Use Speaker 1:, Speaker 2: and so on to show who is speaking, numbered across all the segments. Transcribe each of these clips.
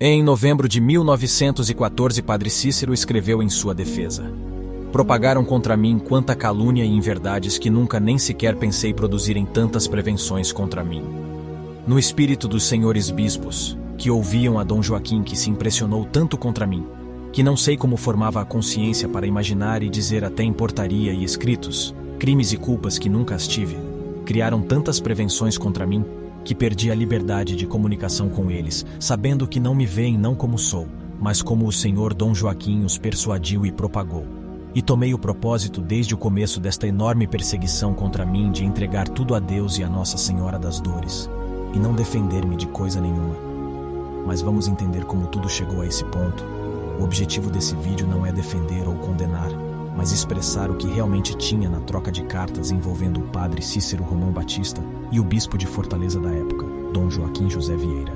Speaker 1: Em novembro de 1914, Padre Cícero escreveu em sua defesa: propagaram contra mim quanta calúnia e inverdades que nunca nem sequer pensei produzirem tantas prevenções contra mim. No espírito dos senhores bispos, que ouviam a Dom Joaquim, que se impressionou tanto contra mim, que não sei como formava a consciência para imaginar e dizer até em portaria e escritos, crimes e culpas que nunca as tive, criaram tantas prevenções contra mim, que perdi a liberdade de comunicação com eles, sabendo que não me veem não como sou, mas como o senhor Dom Joaquim os persuadiu e propagou. E tomei o propósito desde o começo desta enorme perseguição contra mim de entregar tudo a Deus e a Nossa Senhora das Dores, e não defender-me de coisa nenhuma. Mas vamos entender como tudo chegou a esse ponto. O objetivo desse vídeo não é defender ou condenar, mas expressar o que realmente tinha na troca de cartas envolvendo o padre Cícero Romão Batista e o bispo de Fortaleza da época, Dom Joaquim José Vieira.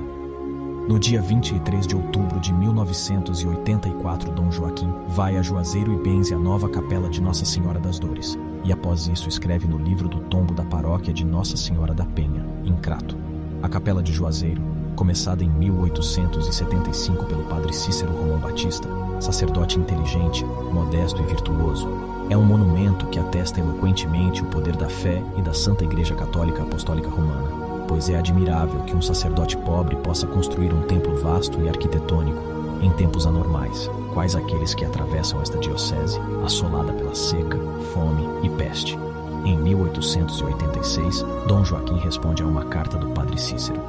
Speaker 1: No dia 23 de outubro de 1984, Dom Joaquim vai a Juazeiro e benze a nova capela de Nossa Senhora das Dores, e após isso escreve no livro do tombo da paróquia de Nossa Senhora da Penha, em Crato. A capela de Juazeiro, começada em 1875 pelo padre Cícero Romão Batista, sacerdote inteligente, modesto e virtuoso, é um monumento que atesta eloquentemente o poder da fé e da Santa Igreja Católica Apostólica Romana, pois é admirável que um sacerdote pobre possa construir um templo vasto e arquitetônico em tempos anormais, quais aqueles que atravessam esta diocese, assolada pela seca, fome e peste. Em 1886, Dom Joaquim responde a uma carta do padre Cícero.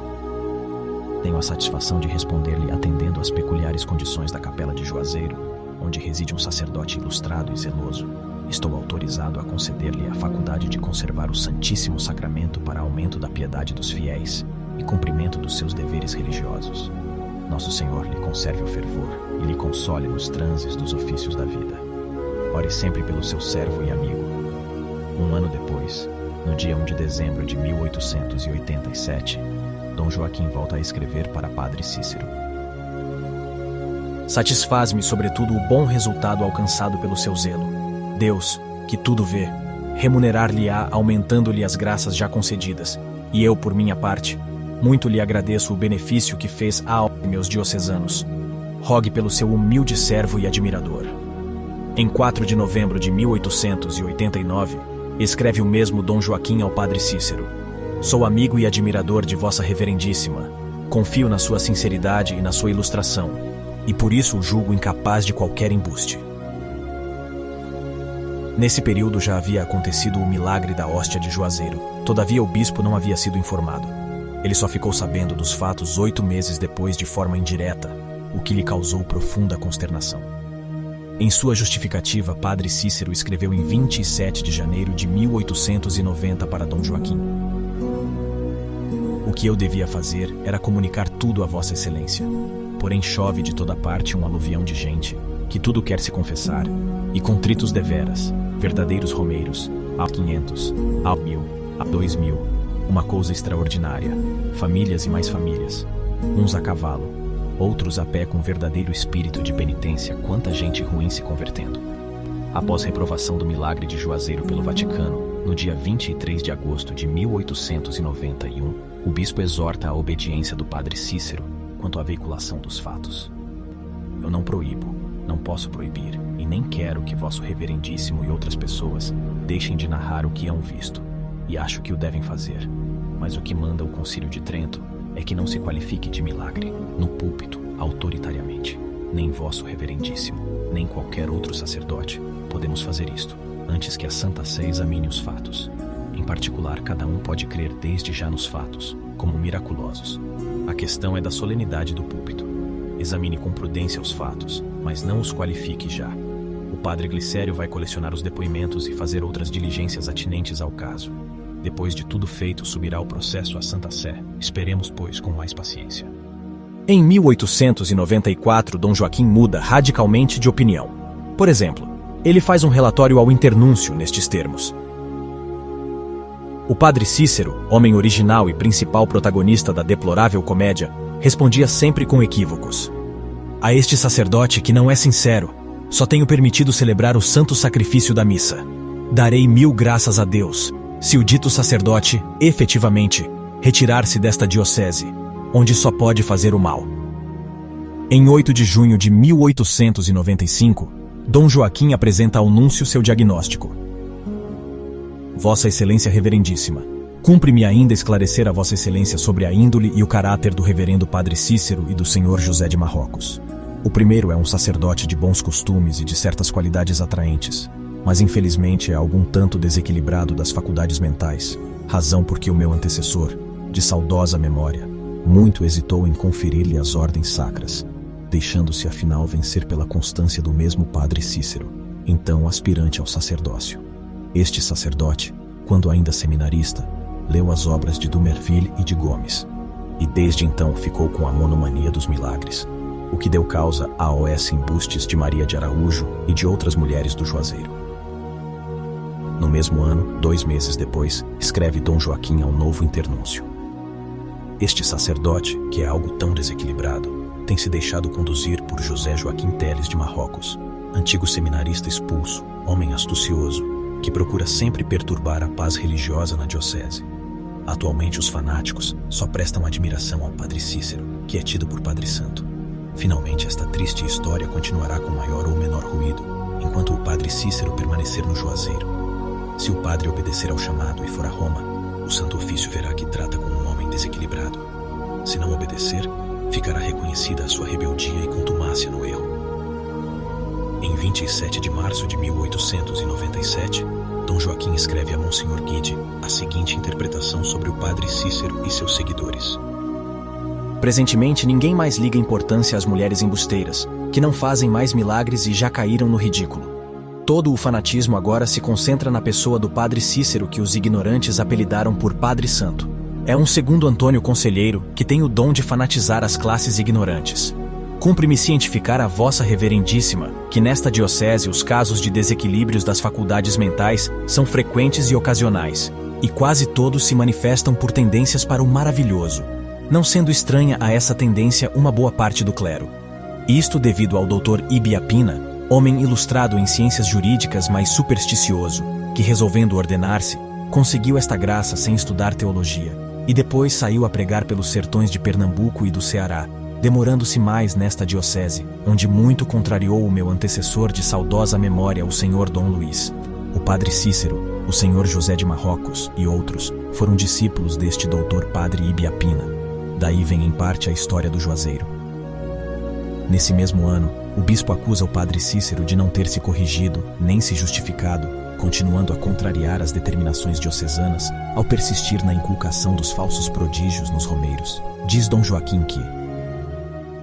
Speaker 1: Tenho a satisfação de responder-lhe atendendo às peculiares condições da capela de Juazeiro, onde reside um sacerdote ilustrado e zeloso. Estou autorizado a conceder-lhe a faculdade de conservar o Santíssimo Sacramento para aumento da piedade dos fiéis e cumprimento dos seus deveres religiosos. Nosso Senhor lhe conserve o fervor e lhe console nos transes dos ofícios da vida. Ore sempre pelo seu servo e amigo. Um ano depois, no dia 1 de dezembro de 1887, Dom Joaquim volta a escrever para Padre Cícero. Satisfaz-me, sobretudo, o bom resultado alcançado pelo seu zelo. Deus, que tudo vê, remunerar-lhe-á aumentando-lhe as graças já concedidas, e eu, por minha parte, muito lhe agradeço o benefício que fez aos meus diocesanos. Rogue pelo seu humilde servo e admirador. Em 4 de novembro de 1889, escreve o mesmo Dom Joaquim ao Padre Cícero. Sou amigo e admirador de Vossa Reverendíssima. Confio na sua sinceridade e na sua ilustração, e por isso o julgo incapaz de qualquer embuste. Nesse período já havia acontecido o milagre da hóstia de Juazeiro, todavia o bispo não havia sido informado. Ele só ficou sabendo dos fatos 8 meses depois de forma indireta, o que lhe causou profunda consternação. Em sua justificativa, Padre Cícero escreveu em 27 de janeiro de 1890 para Dom Joaquim. O que eu devia fazer era comunicar tudo a Vossa Excelência. Porém chove de toda parte um aluvião de gente, que tudo quer se confessar, e contritos deveras, verdadeiros romeiros, há 500, há 1000, há 2000, uma coisa extraordinária, famílias e mais famílias, uns a cavalo, outros a pé com verdadeiro espírito de penitência, quanta gente ruim se convertendo. Após reprovação do milagre de Juazeiro pelo Vaticano, no dia 23 de agosto de 1891, o bispo exorta a obediência do padre Cícero quanto à veiculação dos fatos. Eu não proíbo, não posso proibir, e nem quero que Vosso Reverendíssimo e outras pessoas deixem de narrar o que hão visto, e acho que o devem fazer, mas o que manda o Concílio de Trento é que não se qualifique de milagre, no púlpito, autoritariamente. Nem Vosso Reverendíssimo, nem qualquer outro sacerdote podemos fazer isto, antes que a Santa Sé examine os fatos. Em particular, cada um pode crer desde já nos fatos, como miraculosos. A questão é da solenidade do púlpito. Examine com prudência os fatos, mas não os qualifique já. O padre Glicério vai colecionar os depoimentos e fazer outras diligências atinentes ao caso. Depois de tudo feito, subirá o processo à Santa Sé. Esperemos, pois, com mais paciência. Em 1894, Dom Joaquim muda radicalmente de opinião. Por exemplo, ele faz um relatório ao internúncio nestes termos. O padre Cícero, homem original e principal protagonista da deplorável comédia, respondia sempre com equívocos. A este sacerdote que não é sincero, só tenho permitido celebrar o santo sacrifício da missa. Darei 1000 graças a Deus, se o dito sacerdote, efetivamente, retirar-se desta diocese, onde só pode fazer o mal. Em 8 de junho de 1895, Dom Joaquim apresenta ao núncio seu diagnóstico. Vossa Excelência Reverendíssima, cumpre-me ainda esclarecer a Vossa Excelência sobre a índole e o caráter do reverendo Padre Cícero e do Senhor José de Marrocos. O primeiro é um sacerdote de bons costumes e de certas qualidades atraentes, mas infelizmente é algum tanto desequilibrado das faculdades mentais, razão por que o meu antecessor, de saudosa memória, muito hesitou em conferir-lhe as ordens sacras, deixando-se afinal vencer pela constância do mesmo Padre Cícero, então aspirante ao sacerdócio. Este sacerdote, quando ainda seminarista, leu as obras de Dumerville e de Gomes, e desde então ficou com a monomania dos milagres, o que deu causa a embustes de Maria de Araújo e de outras mulheres do Juazeiro. No mesmo ano, 2 meses depois, escreve Dom Joaquim ao novo internúncio. Este sacerdote, que é algo tão desequilibrado, tem se deixado conduzir por José Joaquim Teles de Marrocos, antigo seminarista expulso, homem astucioso, que procura sempre perturbar a paz religiosa na diocese. Atualmente os fanáticos só prestam admiração ao Padre Cícero, que é tido por Padre Santo. Finalmente esta triste história continuará com maior ou menor ruído, enquanto o Padre Cícero permanecer no Juazeiro. Se o padre obedecer ao chamado e for a Roma, o Santo Ofício verá que trata com um homem desequilibrado. Se não obedecer, ficará reconhecida a sua rebeldia e contumácia no erro. Em 27 de março de 1897, Dom Joaquim escreve a Monsenhor Guide a seguinte interpretação sobre o Padre Cícero e seus seguidores.
Speaker 2: Presentemente, ninguém mais liga importância às mulheres embusteiras, que não fazem mais milagres e já caíram no ridículo. Todo o fanatismo agora se concentra na pessoa do Padre Cícero, que os ignorantes apelidaram por Padre Santo. É um segundo Antônio Conselheiro que tem o dom de fanatizar as classes ignorantes. Cumpre-me cientificar a Vossa Reverendíssima que nesta diocese os casos de desequilíbrios das faculdades mentais são frequentes e ocasionais, e quase todos se manifestam por tendências para o maravilhoso, não sendo estranha a essa tendência uma boa parte do clero. Isto devido ao Dr. Ibiapina, homem ilustrado em ciências jurídicas, mas supersticioso, que resolvendo ordenar-se, conseguiu esta graça sem estudar teologia, e depois saiu a pregar pelos sertões de Pernambuco e do Ceará, demorando-se mais nesta diocese, onde muito contrariou o meu antecessor de saudosa memória, o senhor Dom Luís. O Padre Cícero, o senhor José de Marrocos e outros foram discípulos deste doutor Padre Ibiapina. Daí vem em parte a história do Juazeiro. Nesse mesmo ano, o bispo acusa o Padre Cícero de não ter se corrigido, nem se justificado, continuando a contrariar as determinações diocesanas ao persistir na inculcação dos falsos prodígios nos romeiros. Diz Dom Joaquim que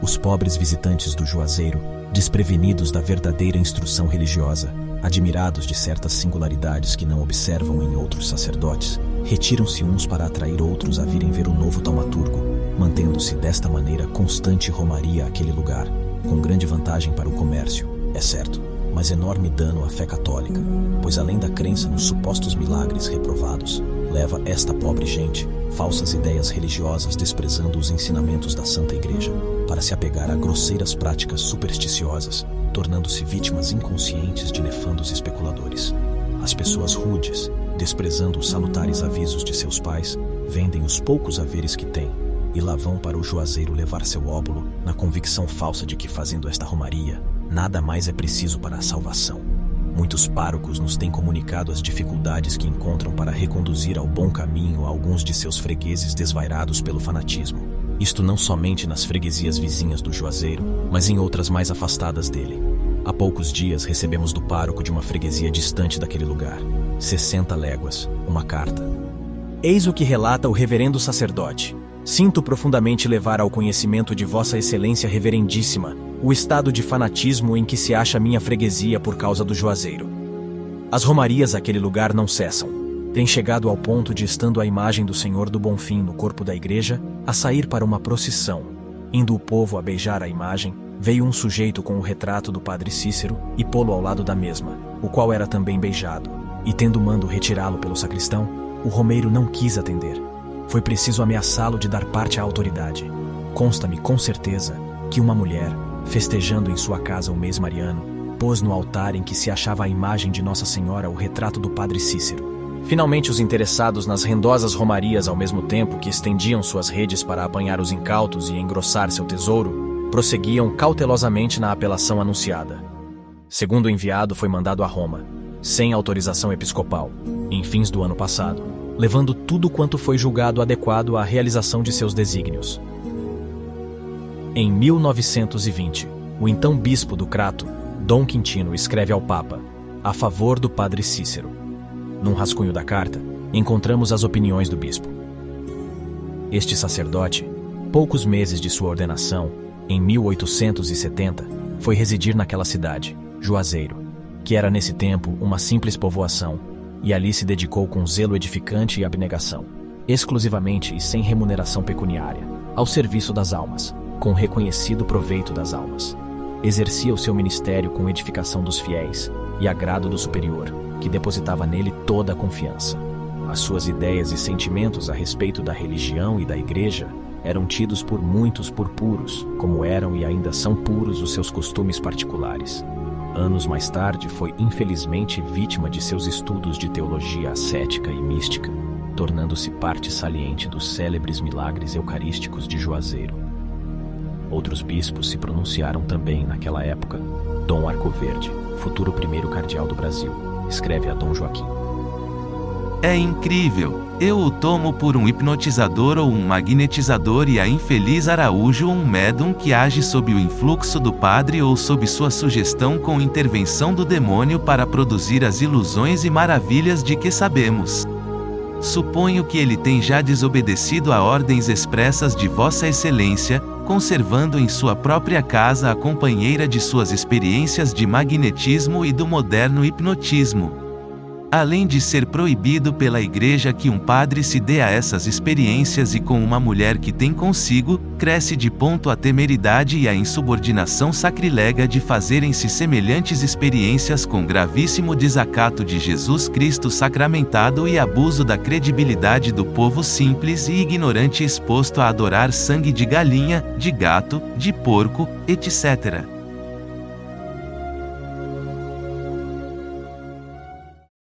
Speaker 2: os pobres visitantes do Juazeiro, desprevenidos da verdadeira instrução religiosa, admirados de certas singularidades que não observam em outros sacerdotes, retiram-se uns para atrair outros a virem ver o novo taumaturgo, mantendo-se desta maneira constante romaria àquele lugar, com grande vantagem para o comércio, é certo, mas enorme dano à fé católica, pois além da crença nos supostos milagres reprovados, leva esta pobre gente falsas ideias religiosas, desprezando os ensinamentos da Santa Igreja, para se apegar a grosseiras práticas supersticiosas, tornando-se vítimas inconscientes de nefandos especuladores. As pessoas rudes, desprezando os salutares avisos de seus pais, vendem os poucos haveres que têm, e lá vão para o Juazeiro levar seu óbolo, na convicção falsa de que, fazendo esta romaria, nada mais é preciso para a salvação. Muitos párocos nos têm comunicado as dificuldades que encontram para reconduzir ao bom caminho alguns de seus fregueses desvairados pelo fanatismo. Isto não somente nas freguesias vizinhas do Juazeiro, mas em outras mais afastadas dele. Há poucos dias recebemos do pároco de uma freguesia distante daquele lugar, 60 léguas, uma carta. Eis o que relata o reverendo sacerdote. Sinto profundamente levar ao conhecimento de Vossa Excelência Reverendíssima o estado de fanatismo em que se acha minha freguesia por causa do Juazeiro. As romarias àquele lugar não cessam. Tem chegado ao ponto de, estando a imagem do Senhor do Bonfim no corpo da igreja, a sair para uma procissão. Indo o povo a beijar a imagem, veio um sujeito com o retrato do Padre Cícero e pô-lo ao lado da mesma, o qual era também beijado. E tendo mando retirá-lo pelo sacristão, o romeiro não quis atender. Foi preciso ameaçá-lo de dar parte à autoridade. Consta-me com certeza que uma mulher, festejando em sua casa o mês mariano, pôs no altar em que se achava a imagem de Nossa Senhora o retrato do Padre Cícero. Finalmente os interessados nas rendosas romarias, ao mesmo tempo que estendiam suas redes para apanhar os incautos e engrossar seu tesouro,
Speaker 1: prosseguiam cautelosamente na apelação anunciada. Segundo o enviado, foi mandado a Roma, sem autorização episcopal, em fins do ano passado, levando tudo quanto foi julgado adequado à realização de seus desígnios. Em 1920, o então bispo do Crato, Dom Quintino, escreve ao Papa, a favor do padre Cícero. Num rascunho da carta, encontramos as opiniões do bispo. Este sacerdote, poucos meses de sua ordenação, em 1870, foi residir naquela cidade, Juazeiro, que era nesse tempo uma simples povoação, e ali se dedicou com zelo edificante e abnegação, exclusivamente e sem remuneração pecuniária, ao serviço das almas, com reconhecido proveito das almas. Exercia o seu ministério com edificação dos fiéis e agrado do superior, que depositava nele toda a confiança. As suas ideias e sentimentos a respeito da religião e da igreja eram tidos por muitos por puros, como eram e ainda são puros os seus costumes particulares. Anos mais tarde foi infelizmente vítima de seus estudos de teologia ascética e mística, tornando-se parte saliente dos célebres milagres eucarísticos de Juazeiro. Outros bispos se pronunciaram também naquela época. Dom Arcoverde, futuro primeiro cardeal do Brasil, escreve a Dom Joaquim:
Speaker 3: é incrível, eu o tomo por um hipnotizador ou um magnetizador e a infeliz Araújo um médium que age sob o influxo do padre ou sob sua sugestão com intervenção do demônio para produzir as ilusões e maravilhas de que sabemos. Suponho que ele tem já desobedecido a ordens expressas de Vossa Excelência, conservando em sua própria casa a companheira de suas experiências de magnetismo e do moderno hipnotismo. Além de ser proibido pela Igreja que um padre se dê a essas experiências e com uma mulher que tem consigo, cresce de ponto a temeridade e a insubordinação sacrilega de fazerem-se semelhantes experiências com gravíssimo desacato de Jesus Cristo sacramentado e abuso da credibilidade do povo simples e ignorante exposto a adorar sangue de galinha, de gato, de porco, etc.